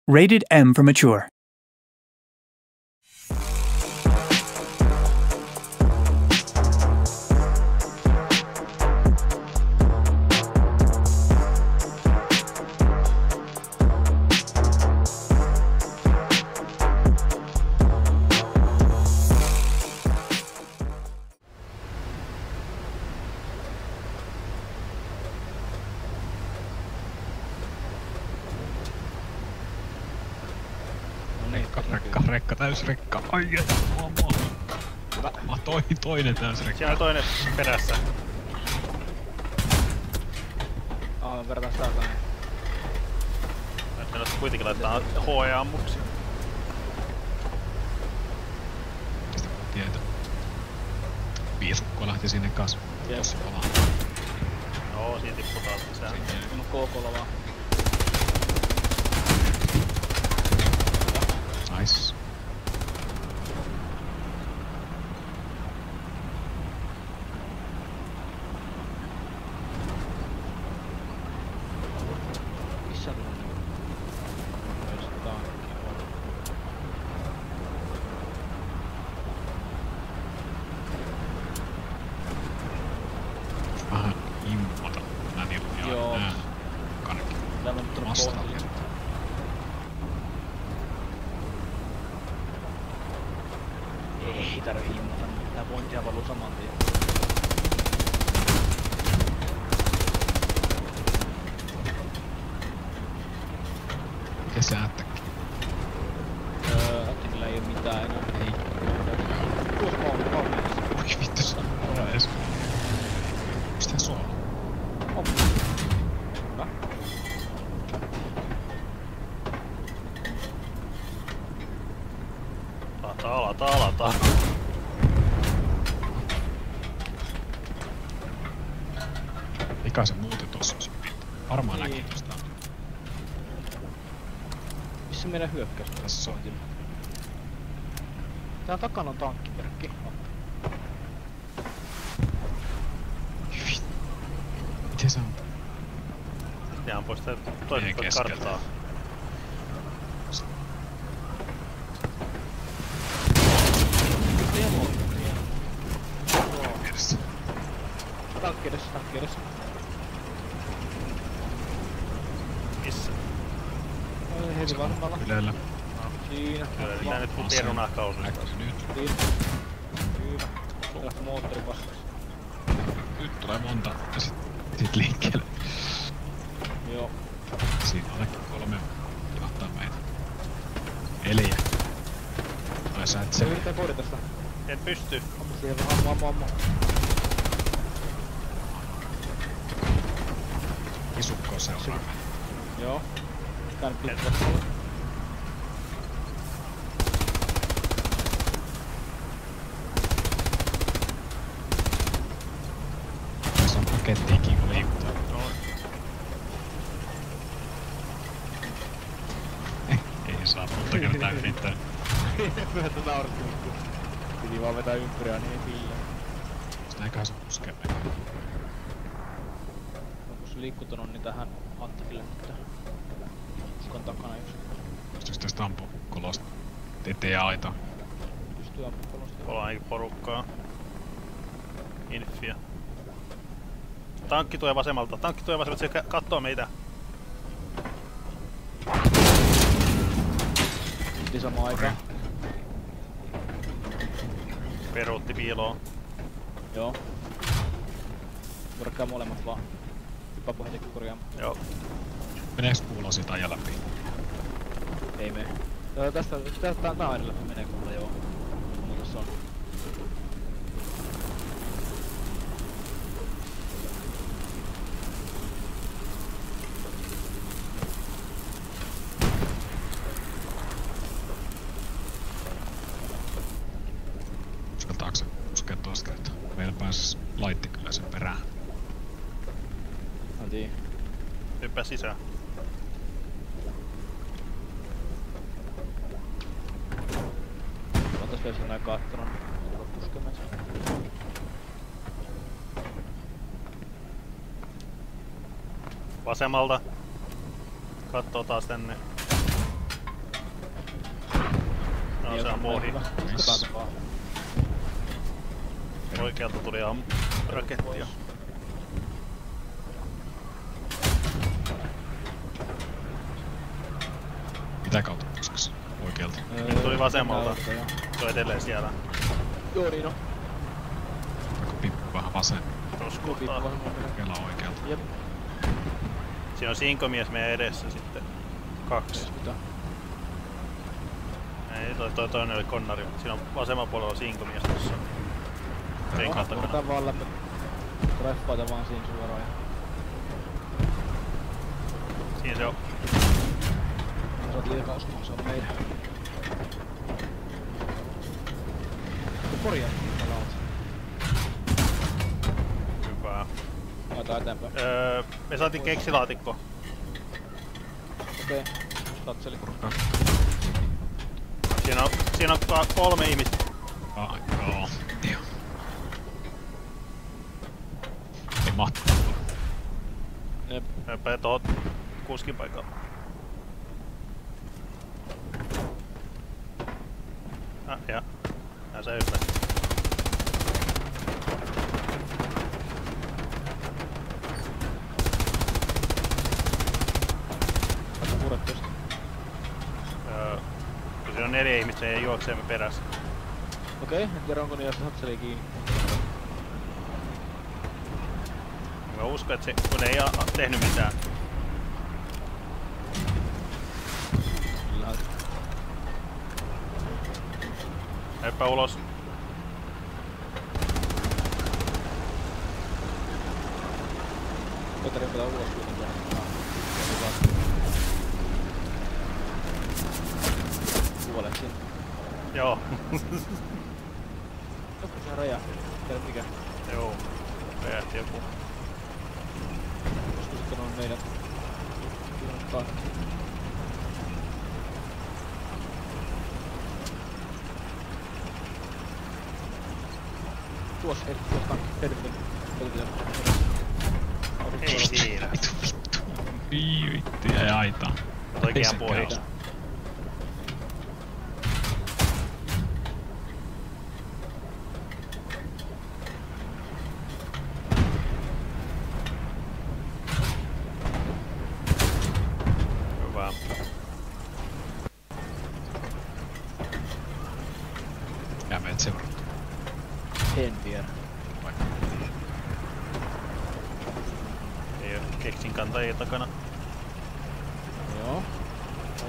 Rated M for mature. Rekka, täysrekka. Ai et, mä toinen täysrekka. Siellä on toinen perässä. Vertaan sitä päin. Nyt meillä kuitenkin laittaa HE-ammuksia. Mistä tietää? Viisukko lähti sinne kas. Tossa palaa. Joo, siinä tippuu taas lisää. Siinä on KK vaan. Nice. Missä on? Myös tankki on. Vähän immota. Mä niin Joo. Kannekin. Täällä on tullut pohjille. Ei tarvii himmata, tää pointtia valuu saman tien. Miten se ättäkki? Äkkinillä ei oo mitään enää. Ei. Tuossa pauneessa. Oi vittu se on ees. Mistä se on? On. Hyvä. Alata. Mikä se muuten tossa on? Varmaan Niin. näkyy tosta. Missä meidän hyökkäys? Tässä on. Tää takana on tankkimerkki. Miten se on? Ne ampuu sitä toisen karttaa. Edessä. Tankki edessä. Missä? Heti varmalla. Ylellä. Siinä. Kyllä, tää nyt kun perunakaus. Näkyy nyt. Siinä. Hyvä. Lähti moottori vastaksi. Nyt tulee monta. Ja sit liikkeelle. Joo. Siinä on ainakin 3 jahtaa meitä. 4. Ai sä et Se se. yrittää korjata sitä. En pysty. Ammu siihen vähän, ammu. Isukko seuraa. Joo. Tää nyt pitää olla. Tässä on pakettiikin kun liikuttaa. Ei saa monta kertaa yrittää. Myöhätä naurattu. Piti vaan vetää ympyrää niin silleen. Näinköhän se puskee meitä. Onko se liikkutunut niin tähän Attakille nyt? Uskon takana yksi. Pystyykö tästä ampua kolosta? Ette jää aitaa. Pystyy ampumaan kolosta. Ollaan ainakin porukkaa. Infiä. Tankki tulee vasemmalta, se kattoo meitä. Piti samaan aikaan. Peruutti piiloon. Joo. Vorkkaa molemmat vaan. Hyppää heti korjaamaan. Joo. Meneeks kuulo siitä ajan läpi? Ei mene. Tästä tää on edellä menee kuulla joo. Muuta se on. Uskaltaako se puskea tosta kertaa? Meillä pääsis laitti kyllä sen perään. Mä tiiä. Hyppää sisään. Otas vielä sen aikaa kattonon. Tulla puskemaan sen. Vasemmalta. Kattoo taas tänne. No se on ohi. Uskotaan se vaan. Oikealta tuli rakettia. Mitä kautta koskas? Oikealta. Nyt tuli vasemmalta. Näyttö, joo. Se on edelleen siellä. Joo niin on. Vaikka pippu vähän vasen. Ruskuttaa. Kela oikealta. Jep. Siinä on sinkomies meidän edessä sitten. 2. Mitä? Ei, toi toinen oli konnari. Siinä on vasemmalla puolella sinkomies tossa. Renkaan takana. Otetaan vaan läpi. Treffaita vaan siinä suoraan. Siinä se on. Sä oot liikaa uskomaan, se on meidän. Porja, täällä oot. Hyvä. Laitetaan eteenpäin. Me saatiin keksilaatikko. Okei. Tatseli. Siinä on 3 ihmistä. Joo. Joo. Ei mahtaa. Jep. Mepä tohon kuskin paikalle. Ja se hyppää. Aika puret tosta. Kun siinä on 4 ihmistä ja juokseemme perässä. Okei, en tiedä onko niistä tatseli kiinni. Mä uskon, että se, kun ne ei tehnyt mitään. Kyllä. Hyppää ulos. Koitari pitää ulos kuitenkin. Puolet siinä. Joo. Joku se räjähti. Tiedät mikä? Joo. Räjähti joku. Joskus sitten on meidän... Kannattaa. Tuossa tankki. Tervetuloa. Ei siinä. Vittu. Vittu jäi aitaan. Oikeaan pohjaan. Hyvä. Ja meet seuraan. En tiedä. Ei oo keksin kantajia takana. Joo.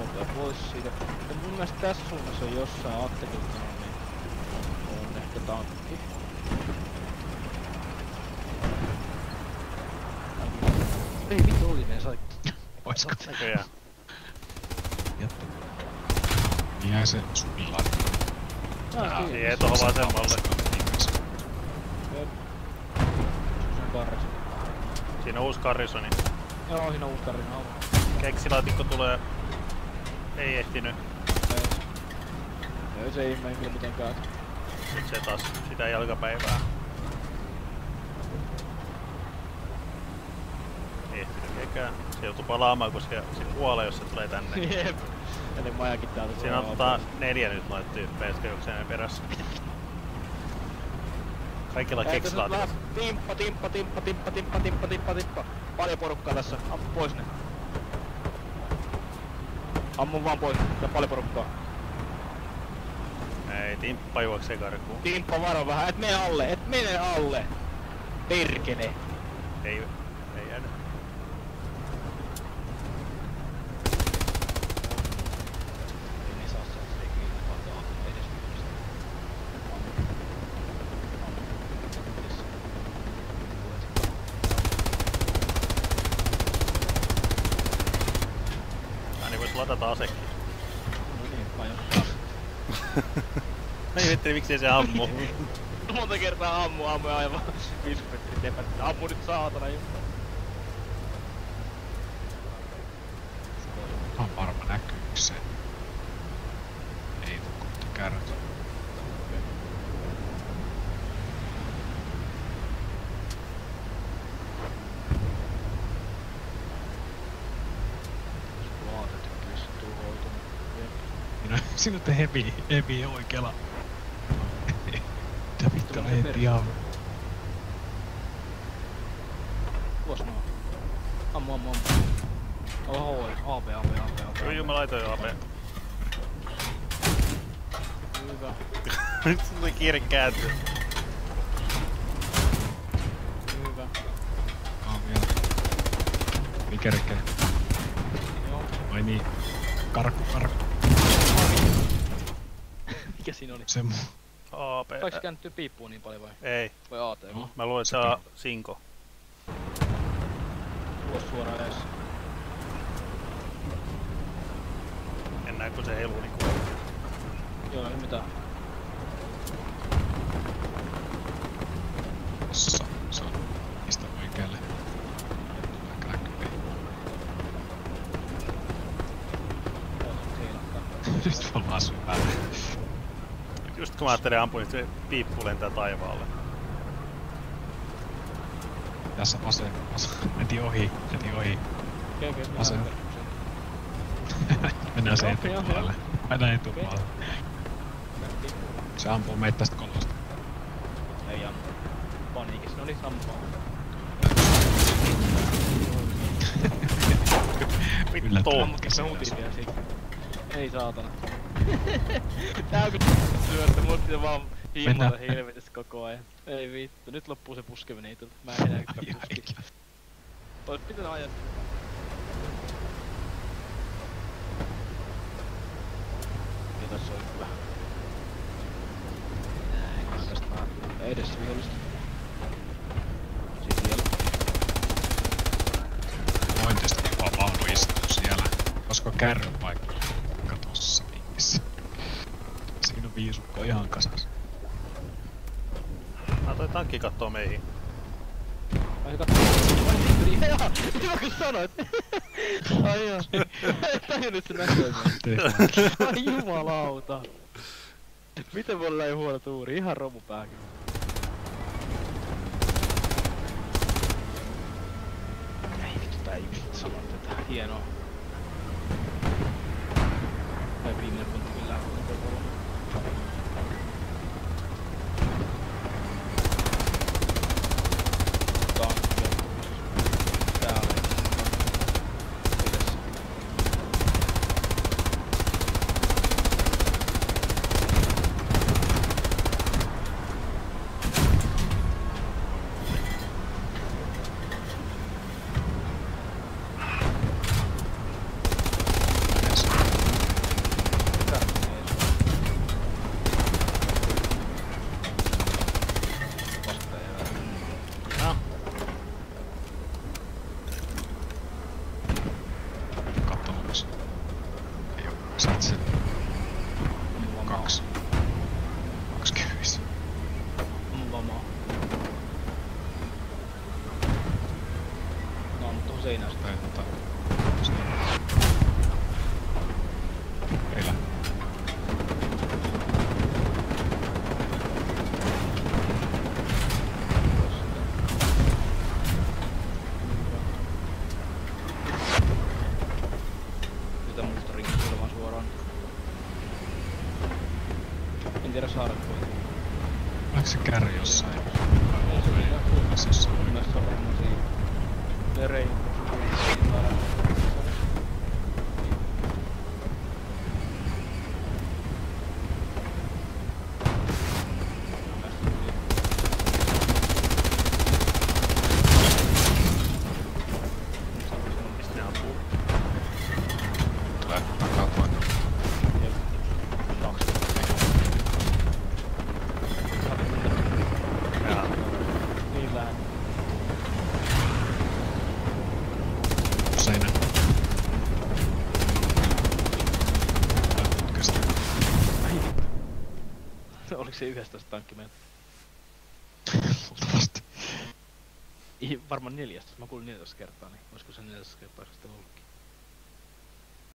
Olkaa pois siitä. Ja mun mielestä tässä suunnassa on jossain aktiivittanut, niin on ehkä tankki. Ei vittu oli ne sai. Oisko? Näköjään. Jättä. Niinhän se sullaan. Siihen tohon vasemmalle. Jep. Se on karris. Siinä on uusi Garrisoni. Joo, siinä on uusi karris. Keksilaatikko tulee. Ei ehtinyt. Ei se ihme, ei kyllä mitenkään. Nyt se taas sitä jalkapäivää. Ei ehtinyt ekään. Se joutuu palaamaan, koska se kuolee, jos se tulee tänne. Jep. Eli majakin täältä. Siinä on 4 nyt noita tyyppejä, jotka juoksee perässä. Kaikilla on keksilaatikot. Timppa. Paljon porukkaa tässä. Ammu pois ne. Ammun vaan pois. Ja paljon porukkaa. Ei, Timppa juoksee karkuun. Timppa varo vähän. Et mene alle. Perkele. Ei jäädä. Ei saa se kiinni, vaan tää on edes yhdessä. Niin vois latata asekin. No niin, mä jo. Mä ihmettelin miksei se ammu. Monta kertaa ammu ja aivan 5 metrin tepä. Ammu nyt saatana juttu. On varma näkyy se. Ei tuu kohta kärryt. Sinut hevi oikealla. Mitä vittu on heti ihan... Tuos noo. Ammu. Oho, AP. Joo, mä laitoin jo AP. Hyvä. Nyt se tuli kiire kääntyä. Hyvä. Vielä. Mikä? Joo. Ai niin. Karkku. Mikä siinä oli? Se muu. AP. Saiko se kääntyä piippuun niin paljon vai? Ei. Vai AT? No. Mä luulen, että se on Sinko. Tuos suoraan edes. Mennään kun se heiluu niinku. Joo, ei mitään. Se on. Mistä oikealle? Crackpay. Nyt mä ollaan syvällä. Just kun mä ajattelin ampua, niin se piippu lentää taivaalle. Tässä vasen. Meti ohi. Okei, Vasen. Mennään se etupuolelle. Mennään etupuolelle. Se ampuu meitä tästä kolosta. Ei ammu. Paniikissa, no niin sampaa. Vittu. Yllättävän Muutitia siitä. Ei saatana. Tää on kun syöttö, mulla pitää vaan himmata helvetissä koko ajan. Ei vittu, nyt loppuu se puskeminen itseltä. Mä en enää yhtään puski. Ois pitänyt ajaa. Ja tässä on hyvä. Näin, tästä vähän edessä vihollista. Siis vielä. Voin tästä kiva vaunu istua siellä. Olisiko kärrypaikka tossa vinkissä? Siinä on viisukko ihan kasas. Toi tankki kattoo meihin. Ai katso. Jaa, hyvä kun sanoit. Ai joo. En tajunnut se näköimään. Ai jumalauta. Miten voi olla näin huono tuuri? Ihan romupää kyllä. Ei vittu, tää ei vittu sanoa tätä. Hienoa. Tai viimeinen puntti millään kokolla. Oliko se kärry jossain? Ei se mitään Asiassa mun mielestä se on varmaan siinä. Ne rei. Mistä ne ampuu? Tulee takatua. Jaa. Niin vähän. Seinä. Putkasta. Oliko se 11 tankki meiltä? Luultavasti. Varmaan 14. Mä kuulin 14 kertaa, niin olisiko se 14 kertaa sitten ollut?